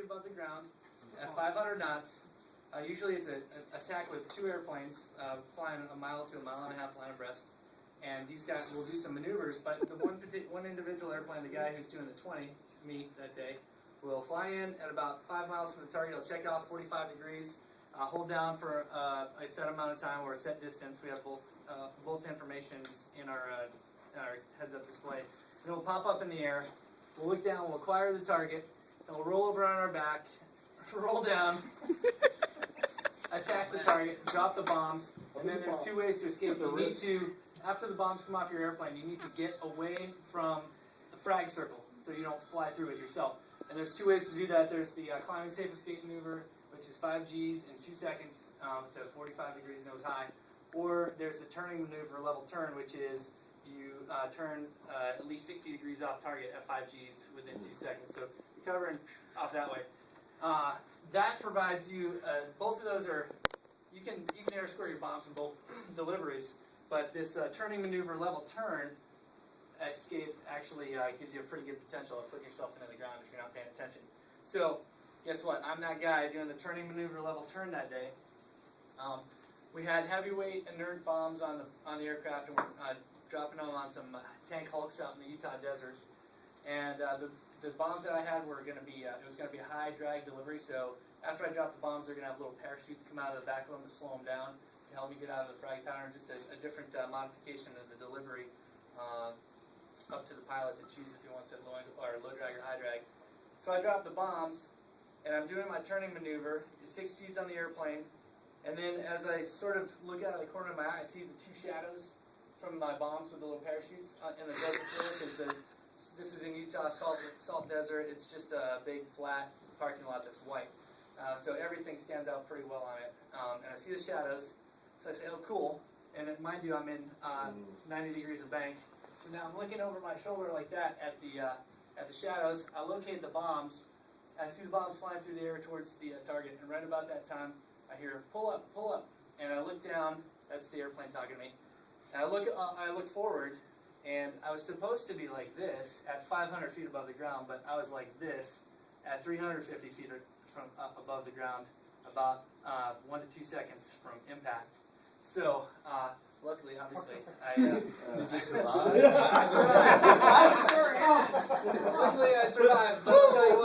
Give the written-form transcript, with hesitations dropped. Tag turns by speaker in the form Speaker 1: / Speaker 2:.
Speaker 1: feet above the ground at 500 knots. Usually it's an attack with two airplanes flying a mile to a mile and a half line abreast. And these guys will do some maneuvers, but the one individual airplane, the guy who's doing the 20, me that day, will fly in at about 5 miles from the target. He'll check off 45 degrees, hold down for a set amount of time or a set distance. We have both information in our heads-up display. And it will pop up in the air. We'll look down, we'll acquire the target, and we'll roll over on our back, roll down, attack the target, drop the bombs, and then there's two ways to escape. You need to, after the bombs come off your airplane, you need to get away from the frag circle so you don't fly through it yourself. And there's two ways to do that. There's the climbing safe escape maneuver, which is 5 Gs in 2 seconds to 45 degrees nose high. Or there's the turning maneuver level turn, which is you turn at least 60 degrees off target at 5 Gs within 2 seconds. So you're covering off that way. That provides you, both of those are, you can air square your bombs in both deliveries, but this turning maneuver level turn escape actually gives you a pretty good potential of putting yourself into the ground if you're not paying attention. So guess what? I'm that guy doing the turning maneuver level turn that day. We had heavyweight inert bombs on the aircraft, and we're dropping them on some tank hulks out in the Utah desert. And the bombs that I had were going to be, it was going to be a high drag delivery. So after I drop the bombs, they're going to have little parachutes come out of the back of them to slow them down to help me get out of the frag pattern. Just a different modification of the delivery up to the pilot to choose if he wants it low drag or high drag. So I drop the bombs, and I'm doing my turning maneuver. It's 6 Gs on the airplane. And then as I sort of look out of the corner of my eye, I see the two shadows from my bombs with the little parachutes in the desert floor. This is in Utah, salt desert. It's just a big flat parking lot that's white. So everything stands out pretty well on it. And I see the shadows, so I say, oh, cool. And mind you, I'm in 90 degrees of bank. So now I'm looking over my shoulder like that at the shadows. I locate the bombs. I see the bombs flying through the air towards the target. And right about that time, I hear, pull up, pull up. And I look down. That's the airplane talking to me. And I look forward, and I was supposed to be like this at 500 feet above the ground, but I was like this at 350 feet from up above the ground, about 1 to 2 seconds from impact. So, luckily, obviously,
Speaker 2: Did you survive?
Speaker 1: I survived. Luckily, I survived, but I'll tell you what.